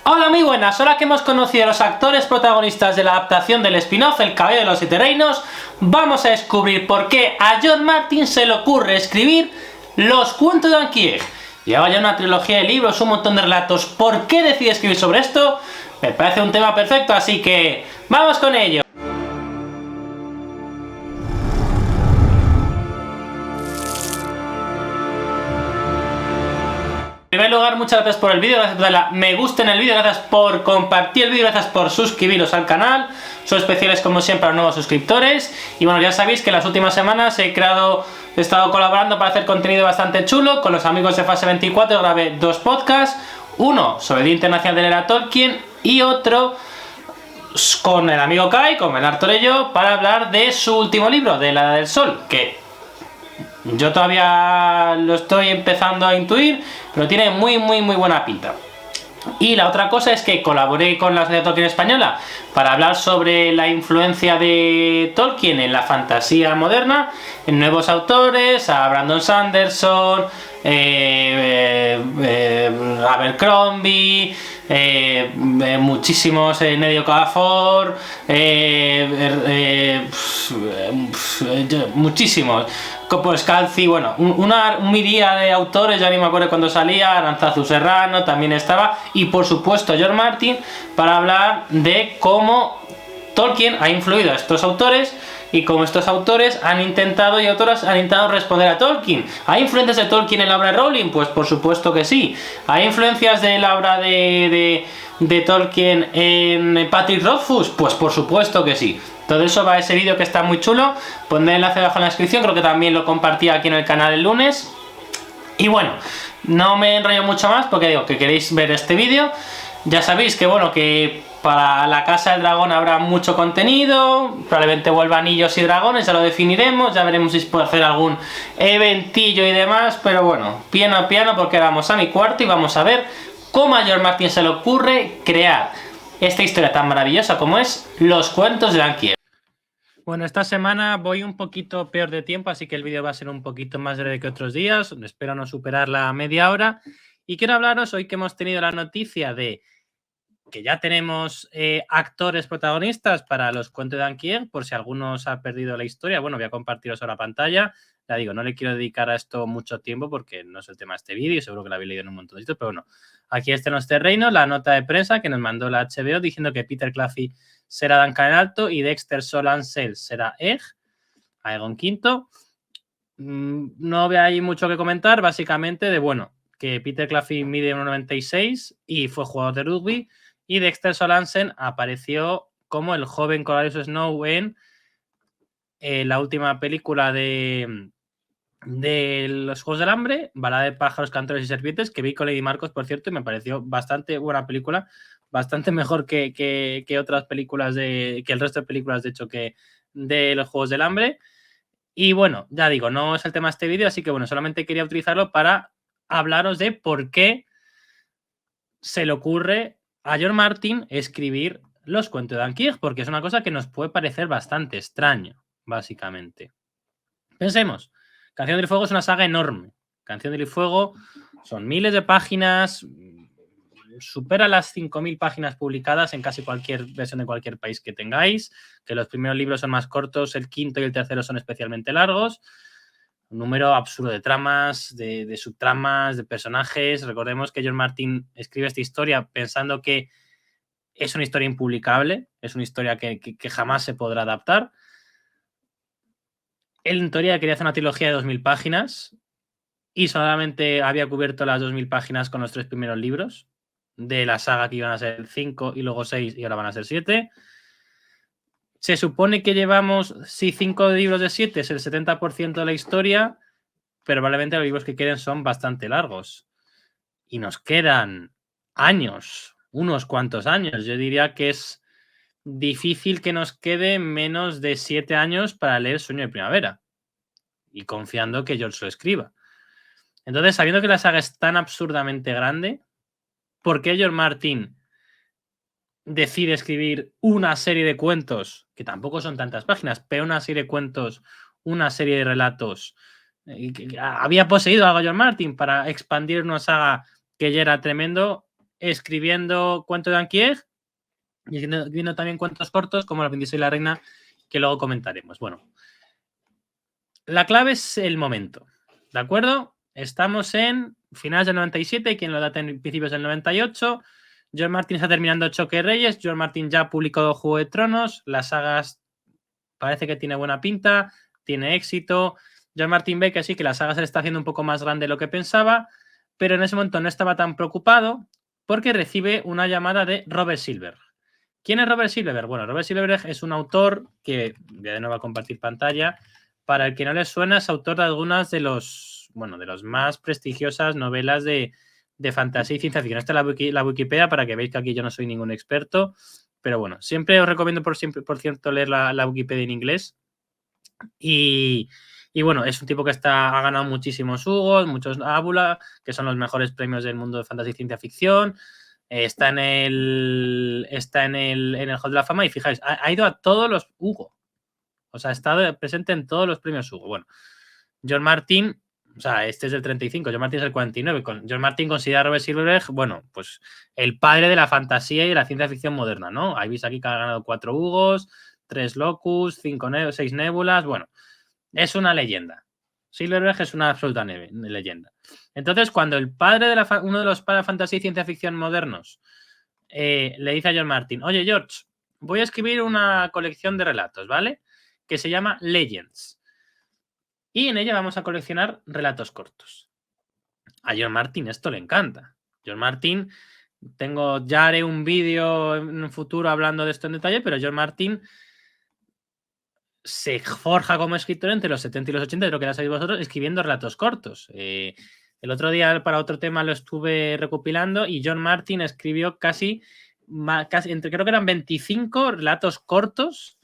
Hola, muy buenas. Ahora que hemos conocido a los actores protagonistas de la adaptación del spin-off El Caballero de los Siete Reinos, vamos a descubrir por qué a George Martin se le ocurre escribir Los Cuentos de Anquier. Lleva ya una trilogía de libros, un montón de relatos. ¿Por qué decide escribir sobre esto? Me parece un tema perfecto, así que ¡vamos con ello! En primer lugar, muchas gracias por el vídeo, gracias por darle a me gusta en el vídeo, gracias por compartir el vídeo, gracias por suscribiros al canal. Son especiales como siempre a los nuevos suscriptores. Y bueno, ya sabéis que en las últimas semanas he estado colaborando para hacer contenido bastante chulo. Con los amigos de Fase 24 grabé dos podcasts. Uno sobre el Día Internacional de leer a Tolkien y otro con el amigo Kai, con Bernard Torello, para hablar de su último libro, de La Edad del Sol, que yo todavía lo estoy empezando a intuir, pero tiene muy buena pinta. Y la otra cosa es que colaboré con la Sociedad Tolkien Española para hablar sobre la influencia de Tolkien en la fantasía moderna, en nuevos autores, a Brandon Sanderson, Abercrombie, muchísimos, Nedio Okafor, muchísimos. Pues Calci, bueno, un miríada de autores, ya ni me acuerdo cuando salía, Aranzazu Serrano también estaba, y por supuesto George Martin, para hablar de cómo Tolkien ha influido a estos autores y cómo estos autores han intentado y autoras han intentado responder a Tolkien. ¿Hay influencias de Tolkien en la obra de Rowling? Pues por supuesto que sí. ¿Hay influencias de la obra de Tolkien en Patrick Rothfuss? Pues por supuesto que sí. Todo eso va a ese vídeo que está muy chulo. Pondré el enlace abajo en la descripción, creo que también lo compartí aquí en el canal el lunes. Y bueno, no me enrollo mucho más porque digo que queréis ver este vídeo. Ya sabéis que bueno, que para la Casa del Dragón habrá mucho contenido, probablemente vuelva Anillos y Dragones, ya lo definiremos, ya veremos si puedo hacer algún eventillo y demás, pero bueno, piano a piano, porque vamos a mi cuarto y vamos a ver cómo a George Martin se le ocurre crear esta historia tan maravillosa como es Los Cuentos de Anquier. Bueno, esta semana voy un poquito peor de tiempo, así que el vídeo va a ser un poquito más breve que otros días. Espero no superar la media hora. Y quiero hablaros hoy que hemos tenido la noticia de que ya tenemos actores protagonistas para Los Cuentos de Anquier, por si alguno os ha perdido la historia. Bueno, voy a compartiros ahora pantalla. Ya digo, no le quiero dedicar a esto mucho tiempo porque no es el tema de este vídeo y seguro que lo habéis leído en un montón de sitios, pero bueno, aquí está en los terrenos, la nota de prensa que nos mandó la HBO diciendo que Peter Claffey será Duncan el Alto y Dexter Solancel será Egg, Aegon V. No hay mucho que comentar, básicamente, de bueno, que Peter Claffey mide 1,96 y fue jugador de rugby, y Dexter Solansen apareció como el joven Coriolis Snow en la última película de los Juegos del Hambre, Balada de pájaros, cantores y serpientes, que vi con Lady Marcos, por cierto, y me pareció bastante buena película, bastante mejor que otras películas, que el resto de películas, de hecho, que de los Juegos del Hambre. Y bueno, ya digo, no es el tema de este vídeo, así que bueno, solamente quería utilizarlo para hablaros de por qué se le ocurre a George Martin escribir Los Cuentos de Anquier, porque es una cosa que nos puede parecer bastante extraño, básicamente. Pensemos, Canción del Fuego es una saga enorme. Canción del Fuego son miles de páginas, supera las 5.000 páginas publicadas en casi cualquier versión de cualquier país que tengáis, que los primeros libros son más cortos, el quinto y el tercero son especialmente largos. Un número absurdo de tramas, de subtramas, de personajes. Recordemos que George Martin escribe esta historia pensando que es una historia impublicable, es una historia que jamás se podrá adaptar. Él, en teoría, quería hacer una trilogía de 2.000 páginas y solamente había cubierto las 2.000 páginas con los 3 primeros libros de la saga, que iban a ser 5 y luego 6 y ahora van a ser 7. Se supone que llevamos, si 5 libros de 7 es el 70% de la historia, pero probablemente los libros que queden son bastante largos. Y nos quedan años, unos cuantos años. Yo diría que es difícil que nos quede menos de 7 años para leer Sueño de Primavera. Y confiando que George lo escriba. Entonces, sabiendo que la saga es tan absurdamente grande, ¿por qué George Martin decide escribir una serie de cuentos, que tampoco son tantas páginas, pero una serie de cuentos, una serie de relatos? Había poseído a George Martin para expandir una saga que ya era tremendo. escribiendo cuentos de Anquier y escribiendo también cuentos cortos como La princesa y la reina, que luego comentaremos. Bueno, la clave es el momento, ¿de acuerdo? Estamos en finales del 97, quien lo data en principios del 98. George Martin está terminando Choque de Reyes. George Martin ya publicó Juego de Tronos. Las sagas parece que tiene buena pinta, tiene éxito. George Martin ve que sí, que la saga se le está haciendo un poco más grande de lo que pensaba, pero en ese momento no estaba tan preocupado porque recibe una llamada de Robert Silverberg. ¿Quién es Robert Silverberg? Bueno, Robert Silverberg es un autor que, de nuevo a compartir pantalla, para el que no le suena, es autor de algunas de los más prestigiosas novelas de fantasía y ciencia ficción. Esta es la Wikipedia para que veáis que aquí yo no soy ningún experto, pero bueno, siempre os recomiendo, por cierto, leer la Wikipedia en inglés. Y bueno, es un tipo que ha ganado muchísimos Hugos, muchos Ábula, que son los mejores premios del mundo de fantasía y ciencia ficción. Está en el Hall de la Fama y fijáis, ha ido a todos los Hugo. O sea, ha estado presente en todos los premios Hugo. Bueno, George Martin, o sea, este es del 35, George Martin es del 49. George Martin considera a Robert Silverberg, bueno, pues el padre de la fantasía y de la ciencia ficción moderna, ¿no? Ahí veis aquí que ha ganado 4 Hugos, 3 Locus, 6 Nébulas, bueno, es una leyenda. Silverberg es una absoluta leyenda. Entonces, cuando el padre de uno de los padres de fantasía y ciencia ficción modernos le dice a George Martin, oye, George, voy a escribir una colección de relatos, ¿vale? Que se llama Legends. Y en ella vamos a coleccionar relatos cortos. A George Martin esto le encanta. George Martin, ya haré un vídeo en un futuro hablando de esto en detalle, pero George Martin se forja como escritor entre los 70 y los 80, creo que ya sabéis vosotros, escribiendo relatos cortos. El otro día, para otro tema, lo estuve recopilando y George Martin escribió casi creo que eran 25 relatos cortos.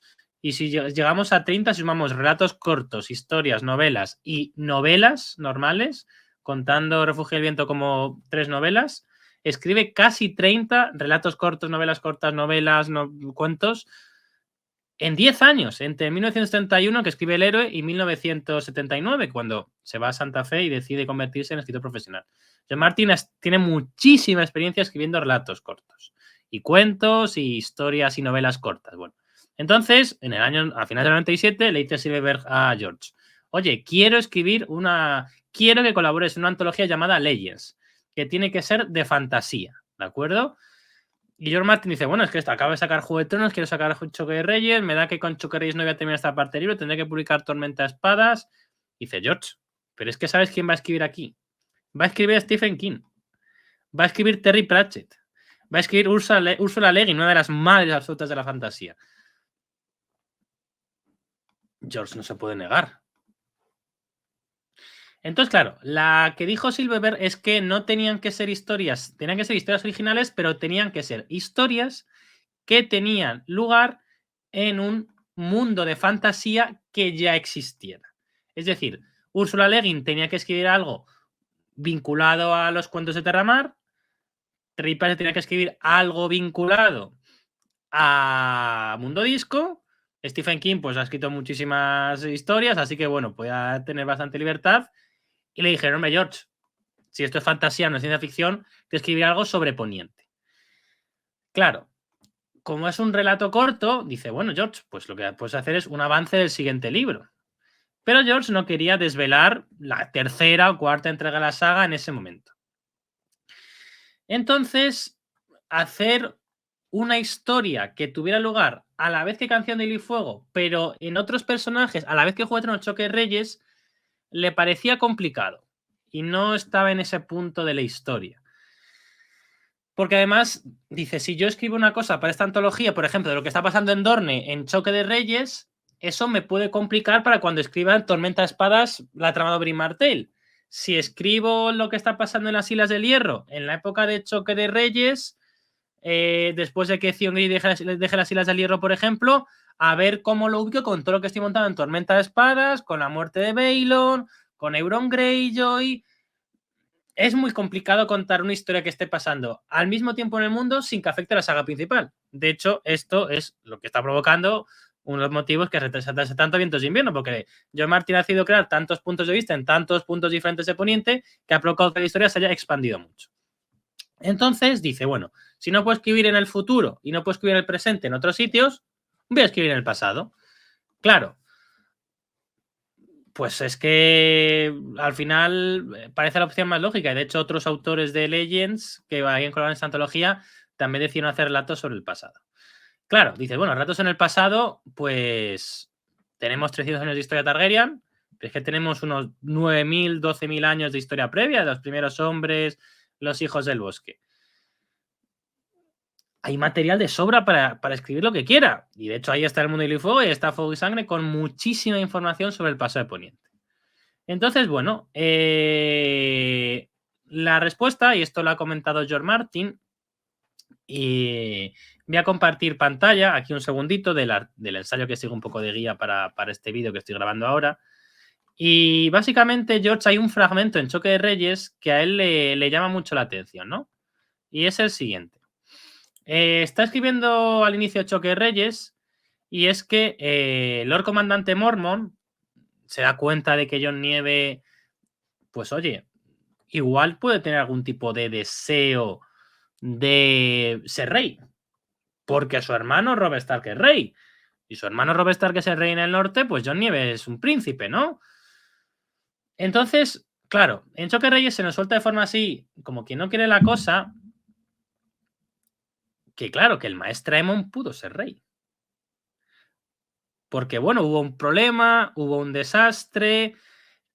Y si llegamos a 30, si sumamos relatos cortos, historias, novelas y novelas normales, contando Refugio del Viento como 3 novelas, escribe casi 30 relatos cortos, novelas cortas, novelas, cuentos, en 10 años, entre 1971, que escribe El héroe, y 1979, cuando se va a Santa Fe y decide convertirse en escritor profesional. George Martin tiene muchísima experiencia escribiendo relatos cortos, y cuentos, y historias y novelas cortas. Bueno, entonces, a finales del 97, le dice Silverberg a George, oye, quiero que colabores en una antología llamada Legends, que tiene que ser de fantasía, ¿de acuerdo? Y George Martin dice, bueno, es que acabo de sacar Juego de Tronos, quiero sacar Choque de Reyes, me da que con Choque de Reyes no voy a terminar esta parte del libro, tendré que publicar Tormenta de Espadas. Dice, George, pero es que ¿sabes quién va a escribir aquí? Va a escribir Stephen King, va a escribir Terry Pratchett, va a escribir Ursula Le Guin, una de las madres absolutas de la fantasía. George no se puede negar. Entonces, claro, la que dijo Silverberg es que no tenían que ser historias, tenían que ser historias originales, pero tenían que ser historias que tenían lugar en un mundo de fantasía que ya existiera. Es decir, Ursula Le Guin tenía que escribir algo vinculado a los cuentos de Terramar, Terry Pratchett tenía que escribir algo vinculado a Mundo Disco, Stephen King pues ha escrito muchísimas historias, así que bueno, podía tener bastante libertad, y le dijeron, hombre, George, si esto es fantasía, no es ciencia ficción, que escribir algo sobre Poniente. Claro, como es un relato corto, dice, bueno, George, pues lo que puedes hacer es un avance del siguiente libro. Pero George no quería desvelar la tercera o cuarta entrega de la saga en ese momento. Entonces, hacer una historia que tuviera lugar a la vez que Canción de Hielo y Fuego, pero en otros personajes, a la vez que Juego de Tronos, Choque de Reyes, le parecía complicado. Y no estaba en ese punto de la historia. Porque además, dice, si yo escribo una cosa para esta antología, por ejemplo, de lo que está pasando en Dorne, en Choque de Reyes, eso me puede complicar para cuando escriba en Tormenta de Espadas la trama de Oberyn Martell. Si escribo lo que está pasando en las Islas del Hierro, en la época de Choque de Reyes, después de que Theon Grey deje las Islas del Hierro, por ejemplo, a ver cómo lo ubico con todo lo que estoy montando en Tormenta de Espadas, con la muerte de Baelon, con Euron Greyjoy. Es muy complicado contar una historia que esté pasando al mismo tiempo en el mundo sin que afecte a la saga principal. De hecho, esto es lo que está provocando uno de los motivos que retrasase tanto Vientos de Invierno, porque George Martin ha decidido crear tantos puntos de vista en tantos puntos diferentes de Poniente que ha provocado que la historia se haya expandido mucho. Entonces dice, bueno, si no puedo escribir en el futuro y no puedo escribir en el presente en otros sitios, voy a escribir en el pasado. Claro, pues es que al final parece la opción más lógica. Y de hecho, otros autores de Legends que habían colaborado en esta antología también decidieron hacer relatos sobre el pasado. Claro, dices, bueno, relatos en el pasado, pues tenemos 300 años de historia Targaryen, pero es que tenemos unos 9.000, 12.000 años de historia previa, de los primeros hombres, los hijos del bosque. Hay material de sobra para escribir lo que quiera. Y de hecho ahí está el mundo de Hielo y Fuego y está Fuego y Sangre con muchísima información sobre el pasado de Poniente. Entonces, bueno, la respuesta, y esto lo ha comentado George Martin, y voy a compartir pantalla aquí un segundito del ensayo que sigo un poco de guía para este vídeo que estoy grabando ahora. Y básicamente, George, hay un fragmento en Choque de Reyes que a él le llama mucho la atención, ¿no? Y es el siguiente. Está escribiendo al inicio de Choque de Reyes y es que Lord Comandante Mormon se da cuenta de que Jon Nieve, pues oye, igual puede tener algún tipo de deseo de ser rey, porque su hermano Robb Stark es rey. Y su hermano Robb Stark es el rey en el norte, pues Jon Nieve es un príncipe, ¿no? Entonces, claro, en Choque de Reyes se nos suelta de forma así, como quien no quiere la cosa, que claro, que el maestro Aemon pudo ser rey. Porque, bueno, hubo un problema, hubo un desastre,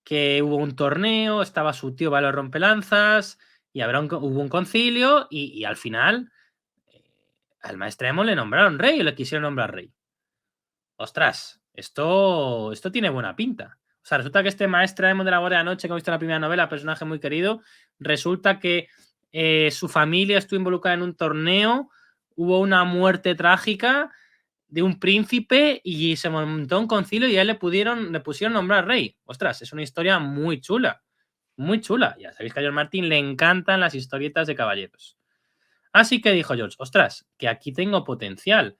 que hubo un torneo, estaba su tío Valor Rompelanzas, y hubo un concilio, y al final al maestro Aemon le nombraron rey, o le quisieron nombrar rey. Ostras, esto tiene buena pinta. O sea, resulta que este maestro Aemon de la Guardia de la Noche, que hemos visto en la primera novela, personaje muy querido, resulta que su familia estuvo involucrada en un torneo, hubo una muerte trágica de un príncipe y se montó un concilio y a él le pusieron nombrar rey. Ostras, es una historia muy chula. Muy chula. Ya sabéis que a George Martin le encantan las historietas de caballeros. Así que dijo George, ostras, que aquí tengo potencial.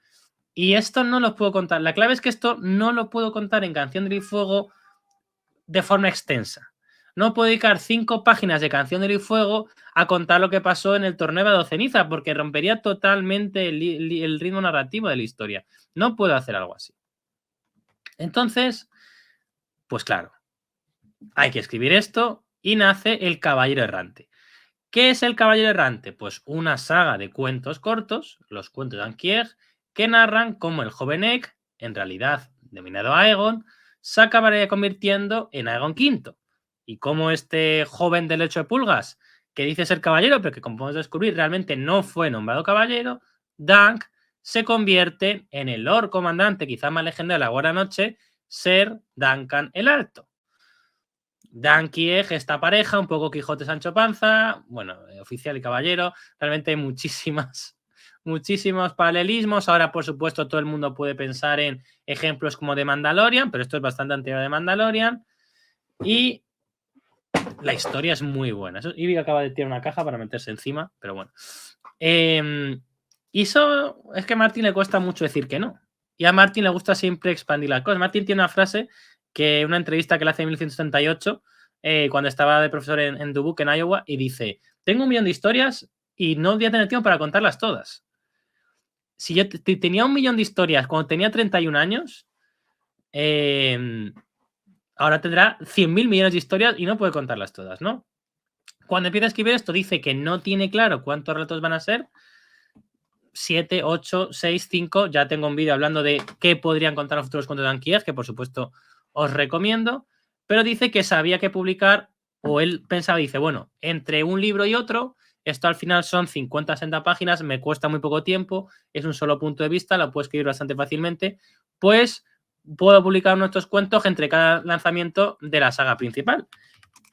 Y esto no lo puedo contar. La clave es que esto no lo puedo contar en Canción del Fuego de forma extensa. No puedo dedicar 5 páginas de Canción del Fuego a contar lo que pasó en el torneo de Ceniza, porque rompería totalmente el ritmo narrativo de la historia. No puedo hacer algo así. Entonces, pues claro, hay que escribir esto y nace El Caballero Errante. ¿Qué es El Caballero Errante? Pues una saga de cuentos cortos, los cuentos de Anquier, que narran cómo el joven Egg, en realidad denominado Aegon, se acabaría convirtiendo en Aegon V. Y cómo este joven del lecho de pulgas, que dice ser caballero, pero que como podemos descubrir realmente no fue nombrado caballero, Dunk, se convierte en el Lord Comandante, quizá más legendario de la Guardia Noche, Ser Duncan el Alto. Danky Egg, esta pareja, un poco Quijote Sancho Panza, bueno, oficial y caballero, realmente hay muchísimos paralelismos. Ahora, por supuesto, todo el mundo puede pensar en ejemplos como de Mandalorian, pero esto es bastante anterior de Mandalorian. Y la historia es muy buena. Ivy acaba de tirar una caja para meterse encima, pero bueno. Y eso es que a Martin le cuesta mucho decir que no. Y a Martin le gusta siempre expandir las cosas. Martin tiene una frase que una entrevista que le hace en 1978, cuando estaba de profesor en Dubuque, en Iowa, y dice, tengo 1 millón de historias y no voy a tener tiempo para contarlas todas. Si yo tenía 1 millón de historias cuando tenía 31 años, ahora tendrá 100.000 millones de historias y no puede contarlas todas, ¿no? Cuando empieza a escribir esto, dice que no tiene claro cuántos relatos van a ser. 7, 8, 6, 5. Ya tengo un vídeo hablando de qué podrían contar los futuros cuentos de Anquier, que por supuesto os recomiendo. Pero dice que sabía que publicar, o él pensaba, dice, bueno, entre un libro y otro, esto al final son 50, 60 páginas, me cuesta muy poco tiempo, es un solo punto de vista, lo puedo escribir bastante fácilmente, pues puedo publicar nuestros cuentos entre cada lanzamiento de la saga principal.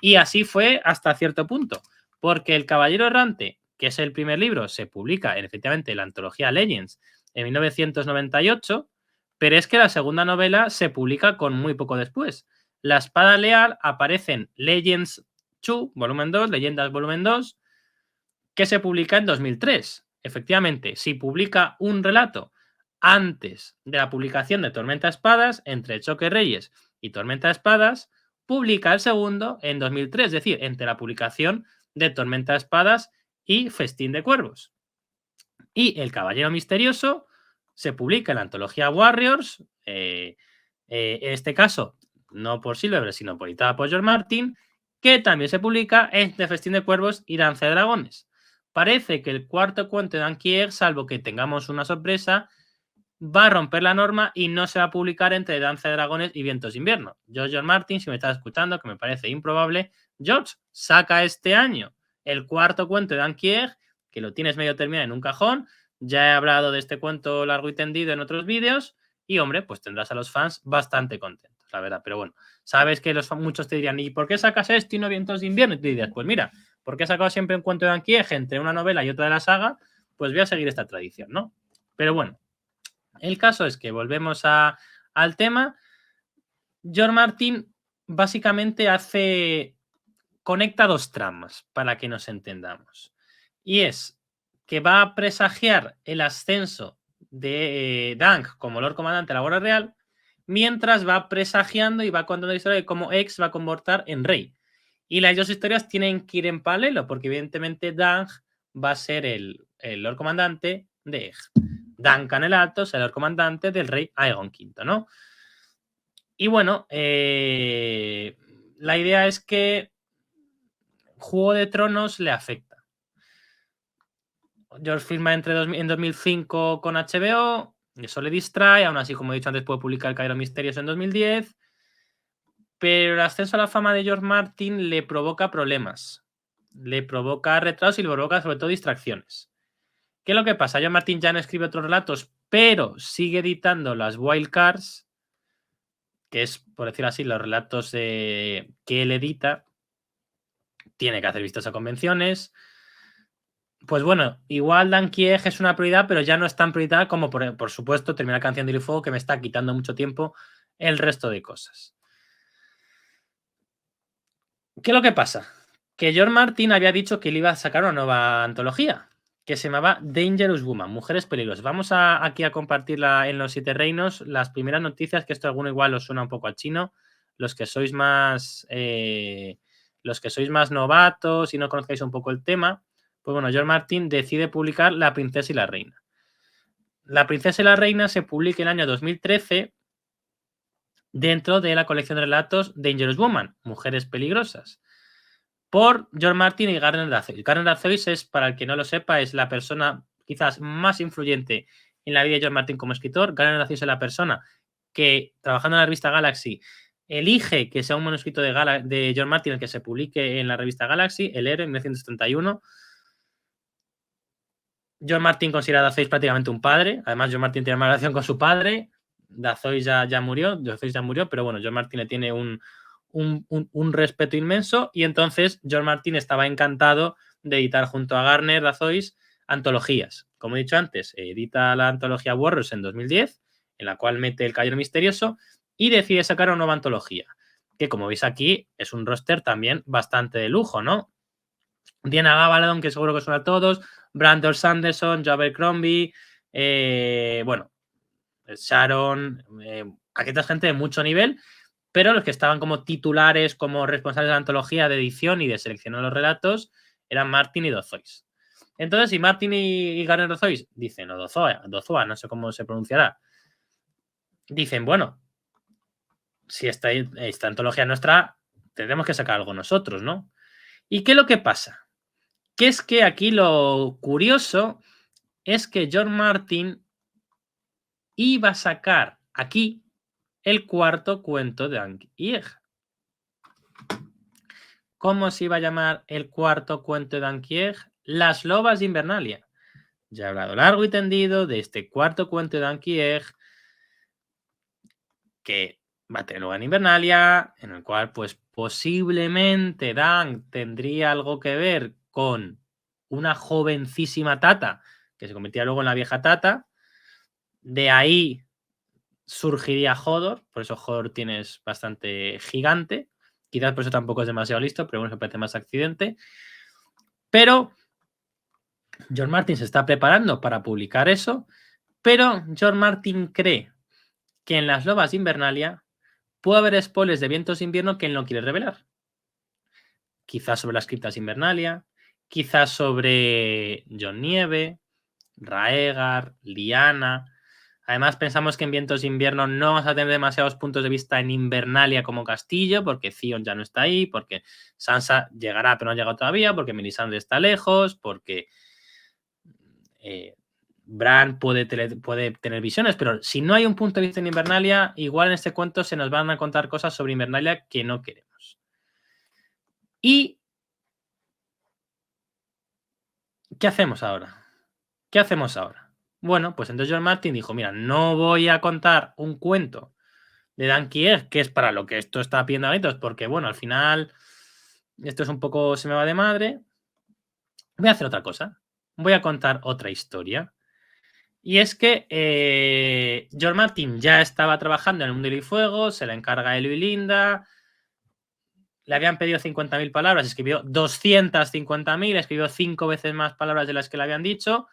Y así fue hasta cierto punto, porque El Caballero Errante, que es el primer libro, se publica efectivamente en la antología Legends en 1998, pero es que la segunda novela se publica con muy poco después. La Espada Leal aparece en Legends 2, volumen 2, Leyendas volumen 2, que se publica en 2003. Efectivamente, si publica un relato antes de la publicación de Tormenta de Espadas, entre Choque Reyes y Tormenta de Espadas, publica el segundo en 2003, es decir, entre la publicación de Tormenta de Espadas y Festín de Cuervos. Y El Caballero Misterioso se publica en la antología Warriors, en este caso no por Silver, sino por editada por George Martin, que también se publica entre Festín de Cuervos y Danza de Dragones. Parece que el cuarto cuento de Anquier, salvo que tengamos una sorpresa, va a romper la norma y no se va a publicar entre Danza de Dragones y Vientos de Invierno. George Martin, si me estás escuchando, que me parece improbable, George, saca este año el cuarto cuento de Anquier, que lo tienes medio terminado en un cajón. Ya he hablado de este cuento largo y tendido en otros vídeos y, hombre, pues tendrás a los fans bastante contentos, la verdad. Pero bueno, sabes que muchos te dirían, ¿y por qué sacas esto y no Vientos de Invierno? Y te dirías, pues mira, porque he sacado siempre un cuento de Anquier entre una novela y otra de la saga, pues voy a seguir esta tradición, ¿no? Pero bueno, el caso es que volvemos al tema. George Martin básicamente conecta dos tramas para que nos entendamos. Y es que va a presagiar el ascenso de Dunk como Lord Comandante de la Guardia Real, mientras va presagiando y va contando la historia de cómo X va a convertir en rey. Y las dos historias tienen que ir en paralelo, porque evidentemente Dunk va a ser el Lord Comandante de Egg. Duncan el Alto será el comandante del rey Aegon V, ¿no? Y bueno, la idea es que Juego de Tronos le afecta. George firma en 2005 con HBO, eso le distrae, aún así, como he dicho antes, puede publicar El Caballero Misterioso en 2010, pero el ascenso a la fama de George Martin le provoca problemas, le provoca retrasos y le provoca sobre todo distracciones. ¿Qué es lo que pasa? George Martin ya no escribe otros relatos, pero sigue editando las wildcards, que es, por decir así, los relatos que él edita. Tiene que hacer vistas a convenciones. Pues bueno, igual Dankieg es una prioridad, pero ya no es tan prioridad como, por supuesto, terminar Canción de Hielo y Fuego, que me está quitando mucho tiempo el resto de cosas. ¿Qué es lo que pasa? Que George Martin había dicho que él iba a sacar una nueva antología que se llamaba Dangerous Woman, Mujeres Peligrosas. Vamos aquí a compartirla en los 7 reinos. Las primeras noticias, que esto alguno igual os suena un poco a chino, los que sois más novatos y no conozcáis un poco el tema, pues bueno, George Martin decide publicar La Princesa y la Reina. La Princesa y la Reina se publica en el año 2013 dentro de la colección de relatos Dangerous Woman, Mujeres Peligrosas, por George Martin y Gardner Dozois. Gardner Dozois es, para el que no lo sepa, es la persona quizás más influyente en la vida de George Martin como escritor. Gardner Dozois es la persona que, trabajando en la revista Galaxy, elige que sea un manuscrito de George Martin el que se publique en la revista Galaxy, El Héroe, en 1931. George Martin considera a Dozois prácticamente un padre. Además, George Martin tiene una relación con su padre. Dozois ya murió, pero bueno, George Martin le tiene un respeto inmenso, y entonces George Martin estaba encantado de editar junto a Gardner Dozois antologías. Como he dicho antes, edita la antología Warriors en 2010, en la cual mete El Caballero Misterioso, y decide sacar una nueva antología, que como veis aquí es un roster también bastante de lujo, ¿no? Diana Gabaldon, que seguro que suena a todos, Brandon Sanderson, Joe Abercrombie, bueno, Sharon, aquí está gente de mucho nivel, pero los que estaban como titulares, como responsables de la antología de edición y de seleccionar los relatos, eran Martin y Dozois. Entonces, si Martin y Gardner Dozois dicen, o Dozoa, no sé cómo se pronunciará, dicen, bueno, si esta antología es nuestra, tendremos que sacar algo nosotros, ¿no? ¿Y qué es lo que pasa? Que es que aquí lo curioso es que George Martin iba a sacar aquí el cuarto cuento de Anquieg. ¿Cómo se iba a llamar el cuarto cuento de Anquieg? Las Lobas de Invernalia. Ya he hablado largo y tendido de este cuarto cuento de Anquieg, que va a tener lugar en Invernalia, en el cual pues posiblemente Dan tendría algo que ver con una jovencísima Tata, que se convertiría luego en la vieja Tata. De ahí surgiría Hodor, por eso Hodor tienes bastante gigante. Quizás por eso tampoco es demasiado listo, pero bueno, se parece más accidente. Pero George Martin se está preparando para publicar eso, pero George Martin cree que en Las Lobas de Invernalia puede haber spoilers de Vientos de Invierno que él no quiere revelar. Quizás sobre las criptas de Invernalia, quizás sobre John Nieve, Raegar, Lyanna. Además, pensamos que en Vientos de Invierno no vamos a tener demasiados puntos de vista en Invernalia como castillo, porque Theon ya no está ahí, porque Sansa llegará pero no ha llegado todavía, porque Melisandre está lejos, porque Bran puede tener visiones, pero si no hay un punto de vista en Invernalia, igual en este cuento se nos van a contar cosas sobre Invernalia que no queremos. ¿Y qué hacemos ahora? ¿Qué hacemos ahora? Bueno, pues entonces George Martin dijo, mira, no voy a contar un cuento de Dan Kier, que es para lo que esto está pidiendo a gritos, porque bueno, al final esto es un poco, se me va de madre. Voy a hacer otra cosa. Voy a contar otra historia. Y es que George Martin ya estaba trabajando en el mundo del fuego, se la encarga Elo y Linda, le habían pedido 50.000 palabras, escribió 250.000, escribió 5 veces más palabras de las que le habían dicho.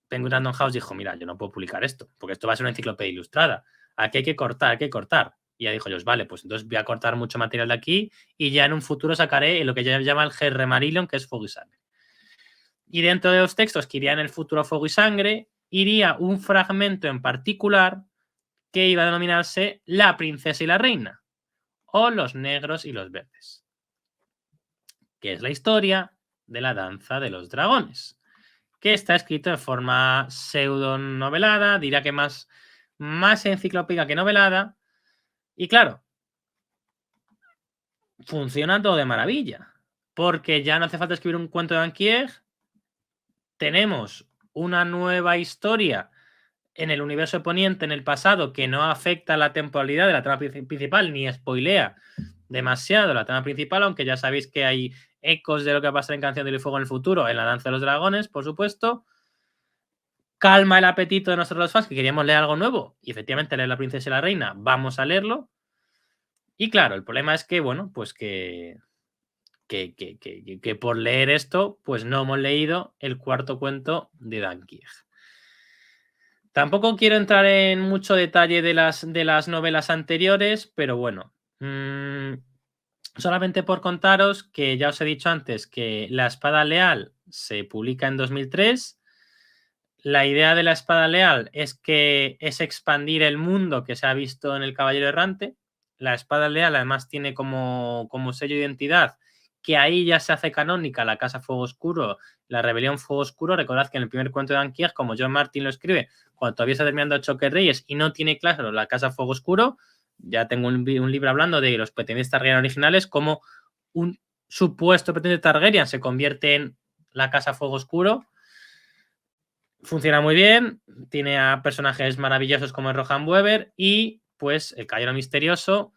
Penguin Random House dijo, mira, yo no puedo publicar esto, porque esto va a ser una enciclopedia ilustrada. Aquí hay que cortar, hay que cortar. Y ya dijo ellos, vale, pues entonces voy a cortar mucho material de aquí y ya en un futuro sacaré lo que ya llama el Gerremarillion, que es Fuego y Sangre. Y dentro de los textos que irían en el futuro Fuego y Sangre, iría un fragmento en particular que iba a denominarse La princesa y la reina, o Los negros y los verdes, que es la historia de la danza de los dragones, que está escrito en forma pseudo-novelada, diría que más enciclopédica que novelada, y claro, funciona todo de maravilla, porque ya no hace falta escribir un cuento de Anquier, tenemos una nueva historia en el universo de Poniente, en el pasado, que no afecta a la temporalidad de la trama principal, ni spoilea demasiado la trama principal, aunque ya sabéis que hay ecos de lo que va a pasar en Canción del Fuego en el futuro, en la Danza de los Dragones, por supuesto. Calma el apetito de nosotros los fans, que queríamos leer algo nuevo, y efectivamente leer La princesa y la reina, vamos a leerlo. Y claro, el problema es que, bueno, pues que por leer esto, pues no hemos leído el cuarto cuento de Dan Kieg. Tampoco quiero entrar en mucho detalle de las novelas anteriores, pero bueno, solamente por contaros que ya os he dicho antes que La Espada Leal se publica en 2003. La idea de La Espada Leal es que es expandir el mundo que se ha visto en El Caballero Errante. La Espada Leal además tiene como sello de identidad que ahí ya se hace canónica la Casa Fuego Oscuro, la Rebelión Fuego Oscuro. Recordad que en el primer cuento de Anquier, como John Martin lo escribe, cuando todavía está terminando Choque Reyes y no tiene claro la Casa Fuego Oscuro, ya tengo un libro hablando de los pretendientes Targaryen originales, como un supuesto pretendiente Targaryen se convierte en la Casa Fuego Oscuro. Funciona muy bien, tiene a personajes maravillosos como el Rohan Weber y pues el Caballero Misterioso,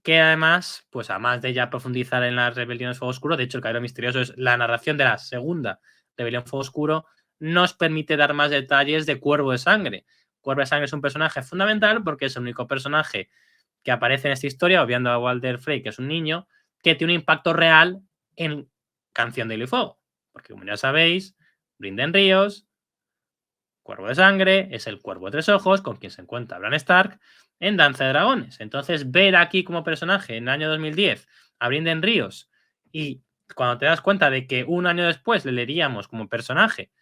que además, pues además de ya profundizar en las rebeliones Fuego Oscuro, de hecho el Caballero Misterioso es la narración de la segunda rebelión Fuego Oscuro, nos permite dar más detalles de Cuervo de Sangre. Cuervo de Sangre es un personaje fundamental porque es el único personaje que aparece en esta historia, obviando a Walder Frey, que es un niño, que tiene un impacto real en Canción de Hielo y Fuego. Porque como ya sabéis, Brynden Ríos, Cuervo de Sangre, es el Cuervo de Tres Ojos, con quien se encuentra Bran Stark en Danza de Dragones. Entonces, ver aquí como personaje en el año 2010 a Brynden Ríos y cuando te das cuenta de que un año después le leeríamos como personaje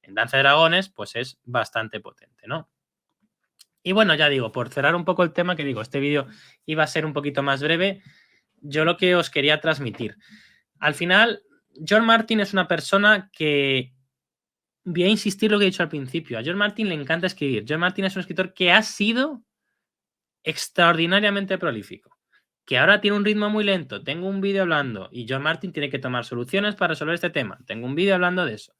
en Danza de Dragones, pues es bastante potente, ¿no? Y bueno, ya digo, por cerrar un poco el tema, que digo, este vídeo iba a ser un poquito más breve, yo lo que os quería transmitir. Al final, George Martin es una persona que, voy a insistir lo que he dicho al principio, a George Martin le encanta escribir. George Martin es un escritor que ha sido extraordinariamente prolífico, que ahora tiene un ritmo muy lento. Tengo un vídeo hablando y George Martin tiene que tomar soluciones para resolver este tema. Tengo un vídeo hablando de eso.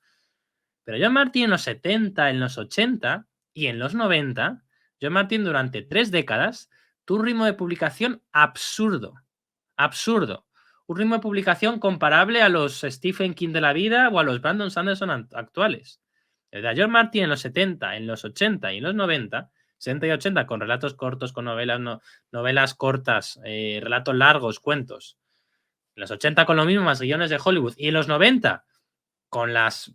Pero George Martin en los 70, en los 80 y en los 90, George Martin durante 3 décadas tuvo un ritmo de publicación absurdo. Absurdo. Un ritmo de publicación comparable a los Stephen King de la vida o a los Brandon Sanderson actuales. El de George Martin en los 70, en los 80 y en los 90, 70 y 80 con relatos cortos, con novelas cortas, relatos largos, cuentos. En los 80 con lo mismo, más guiones de Hollywood. Y en los 90 con las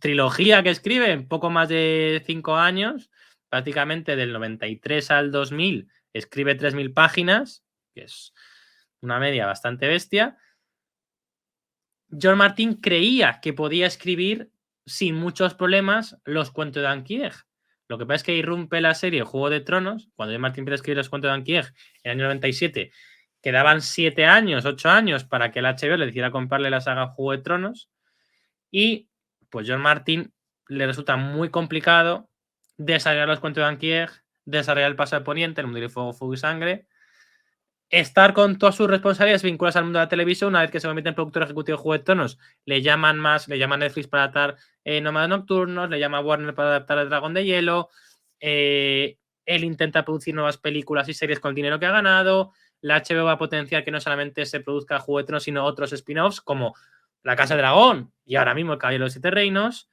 trilogía que escribe en poco más de 5 años, prácticamente del 93 al 2000, escribe 3.000 páginas, que es una media bastante bestia. George Martin creía que podía escribir sin muchos problemas los cuentos de Anquieg. Lo que pasa es que irrumpe la serie Juego de Tronos, cuando George Martin empieza a escribir los cuentos de Anquieg en el año 97, quedaban 7 años, 8 años para que el HBO le decidiera comprarle la saga Juego de Tronos, y pues George Martin le resulta muy complicado desarrollar los cuentos de Anquieg, desarrollar el Paso de Poniente, el mundo de fuego, fuego y sangre, estar con todas sus responsabilidades vinculadas al mundo de la televisión. Una vez que se convierte en productor ejecutivo de Juego de Tronos, le llaman Netflix para adaptar Nómadas Nocturnos, le llama Warner para adaptar El Dragón de Hielo, él intenta producir nuevas películas y series con el dinero que ha ganado, la HBO va a potenciar que no solamente se produzca Juego de Tronos, sino otros spin-offs como La Casa del Dragón y ahora mismo El Caballero de los Siete Reinos,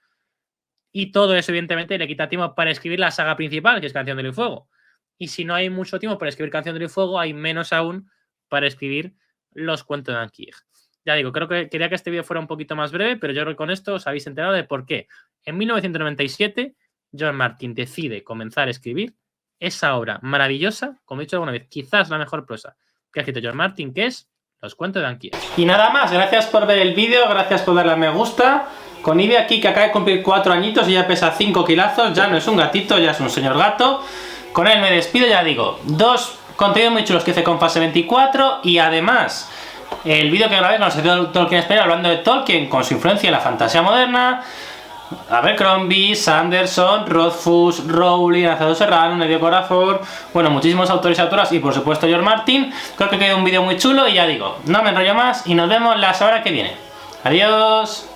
y todo eso evidentemente le quita tiempo para escribir la saga principal, que es Canción del Fuego. Y si no hay mucho tiempo para escribir Canción del Fuego, hay menos aún para escribir los cuentos de Anquieg. Ya digo, creo que quería que este vídeo fuera un poquito más breve, pero yo creo que con esto os habéis enterado de por qué en 1997 George Martin decide comenzar a escribir esa obra maravillosa, como he dicho alguna vez, quizás la mejor prosa que ha escrito George Martin, que es Los cuentos de Anquieg. Y nada más, gracias por ver el vídeo, gracias por darle a me gusta. Con Ivy aquí, que acaba de cumplir 4 añitos y ya pesa 5 kilazos, ya no es un gatito, ya es un señor gato. Con él me despido, ya digo, 2 contenidos muy chulos que hice con Fase 24 y además el vídeo que grabé con los de Tolkien Espera, hablando de Tolkien con su influencia en la fantasía moderna. Abercrombie, Sanderson, Rothfuss, Rowling, Azado Serrano, Nedio Corafor, bueno, muchísimos autores y autoras y por supuesto George Martin. Creo que quedó un vídeo muy chulo y ya digo, no me enrollo más y nos vemos la semana que viene. Adiós.